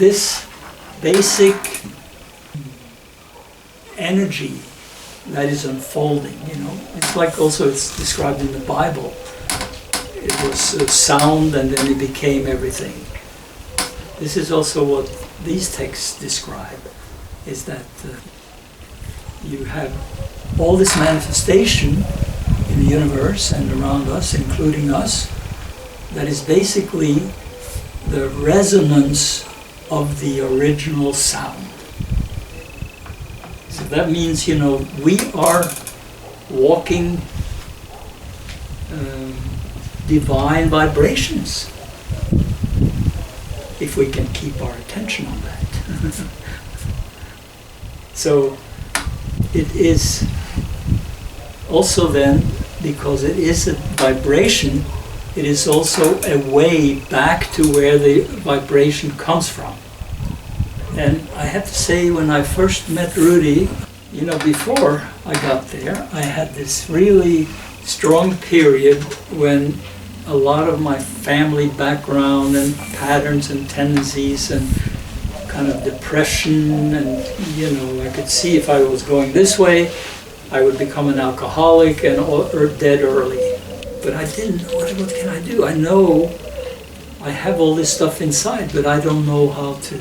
This basic energy that is unfolding, it's like also it's described in the Bible. It was a sound and then it became everything. This is also what these texts describe, is that you have all this manifestation in the universe and around us, including us, that is basically the resonance of the original sound. So that means, we are walking divine vibrations, if we can keep our attention on that. So it is also then, because it is a vibration, it is also a way back to where the vibration comes from. And I have to say, when I first met Rudi, before I got there, I had this really strong period when a lot of my family background and patterns and tendencies and kind of depression and, I could see if I was going this way, I would become an alcoholic or dead early. But I didn't know, what can I do? I know I have all this stuff inside, but I don't know how to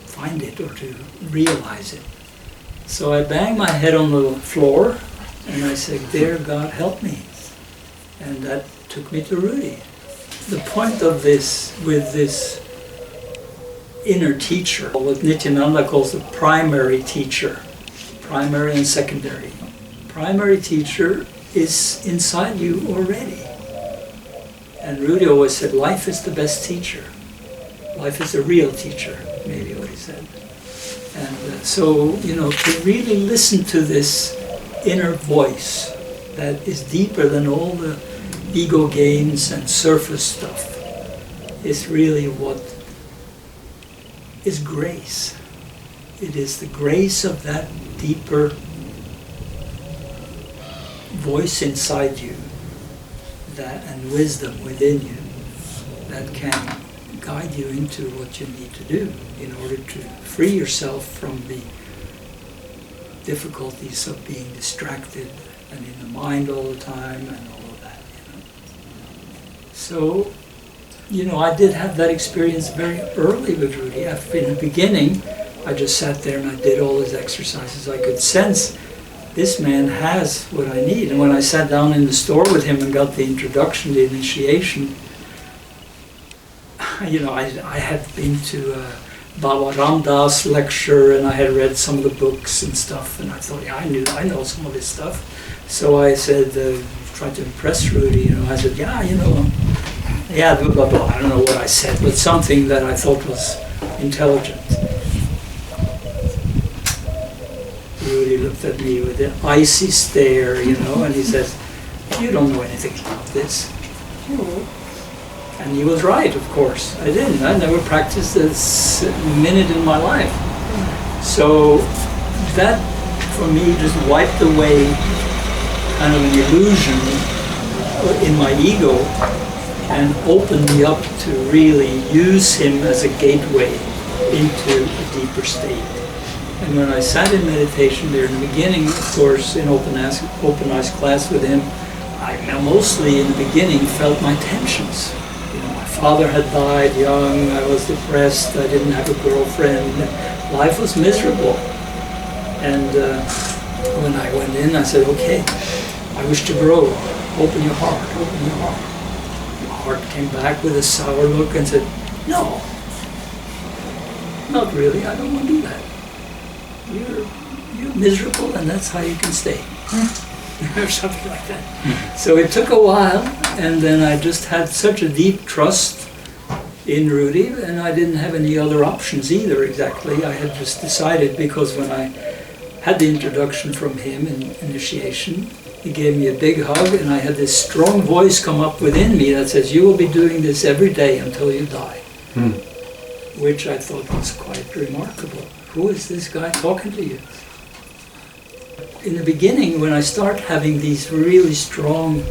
find it or to realize it. So I banged my head on the floor and I said, "Dear God, help me." And that took me to Rudi. The point of this, with this inner teacher, what Nityananda calls the primary teacher, primary and secondary. Primary teacher is inside you already. And Rudi always said, life is the best teacher. Life is a real teacher, maybe what he said. And so, to really listen to this inner voice that is deeper than all the ego games and surface stuff is really what is grace. It is the grace of that deeper voice inside you, and wisdom within you, that can guide you into what you need to do in order to free yourself from the difficulties of being distracted and in the mind all the time and all of that. So, I did have that experience very early with Rudi. In the beginning, I just sat there and I did all his exercises. I could sense this man has what I need. And when I sat down in the store with him and got the introduction, the initiation, I had been to a Baba Ramdas lecture and I had read some of the books and stuff, and I thought, I know some of this stuff. So I said, tried to impress Rudi, I said, blah, blah, blah. I don't know what I said, but something that I thought was intelligent. Rudi looked at me with an icy stare, and he says, "You don't know anything about this." And he was right, of course. I didn't. I never practiced this minute in my life. So that, for me, just wiped away kind of an illusion in my ego and opened me up to really use him as a gateway into a deeper state. And when I sat in meditation there in the beginning, of course, in Open Eyes class with him, I mostly in the beginning felt my tensions. My father had died young, I was depressed, I didn't have a girlfriend, life was miserable. And when I went in, I said, "Okay, I wish to grow, open your heart, open your heart." My heart came back with a sour look and said, "No, not really, I don't want to do that. You're miserable and that's how you can stay." Or something like that. So it took a while, and then I just had such a deep trust in Rudi, and I didn't have any other options either exactly. I had just decided, because when I had the introduction from him in initiation, he gave me a big hug, and I had this strong voice come up within me that says, "You will be doing this every day until you die." Which I thought was quite remarkable. Who is this guy talking to you? In the beginning, when I start having these really strong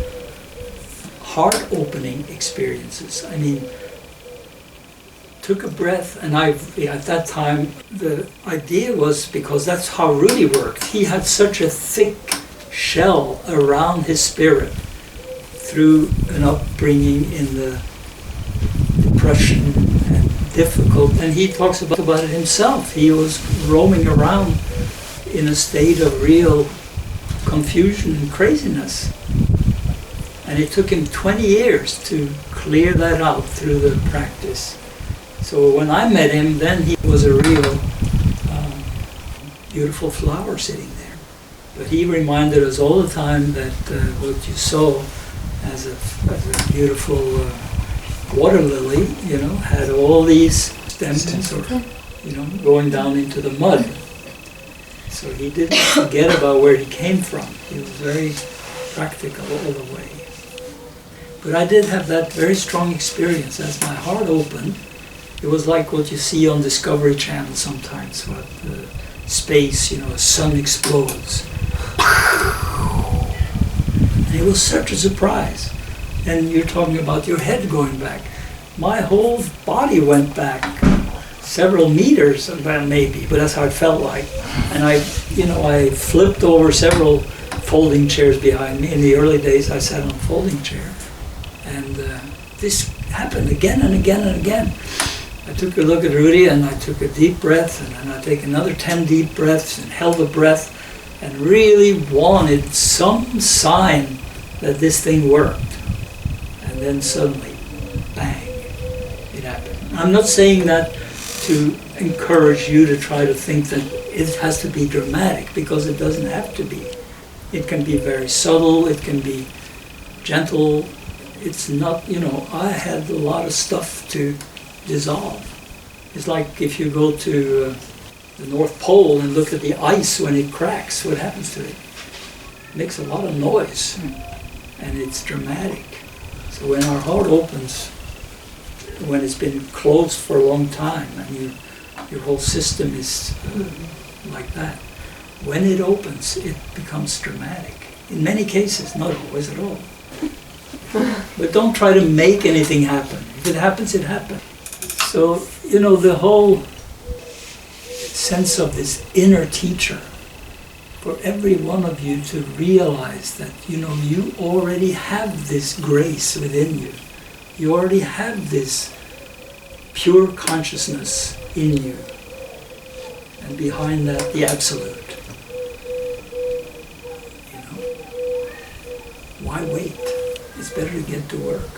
heart-opening experiences, took a breath, and at that time, the idea was, because that's how Rudi worked, he had such a thick shell around his spirit through an upbringing in the depression and difficult, and he talks about it himself. He was roaming around in a state of real confusion and craziness. And it took him 20 years to clear that out through the practice. So when I met him, then he was a real beautiful flower sitting there. But he reminded us all the time that what you saw as a beautiful water lily, had all these stems, or, going down into the mud. So he didn't forget about where he came from. He was very practical all the way. But I did have that very strong experience. As my heart opened, it was like what you see on Discovery Channel sometimes, what space, a sun explodes. And it was such a surprise. And you're talking about your head going back. My whole body went back several meters, well, maybe, but that's how it felt like. And I flipped over several folding chairs behind me. In the early days, I sat on a folding chair. And this happened again and again and again. I took a look at Rudi, and I took a deep breath, and then I take another 10 deep breaths and held the breath and really wanted some sign that this thing worked. And then suddenly, bang, it happened. I'm not saying that to encourage you to try to think that it has to be dramatic, because it doesn't have to be. It can be very subtle, it can be gentle. It's not, I had a lot of stuff to dissolve. It's like if you go to the North Pole and look at the ice when it cracks, what happens to it? It makes a lot of noise, and it's dramatic. So when our heart opens, when it's been closed for a long time, and your whole system is like that, when it opens, it becomes dramatic. In many cases, not always at all. But don't try to make anything happen. If it happens, it happens. So, the whole sense of this inner teacher, for every one of you to realize that, you already have this grace within you. You already have this pure consciousness in you. And behind that, the Absolute. Why wait? It's better to get to work.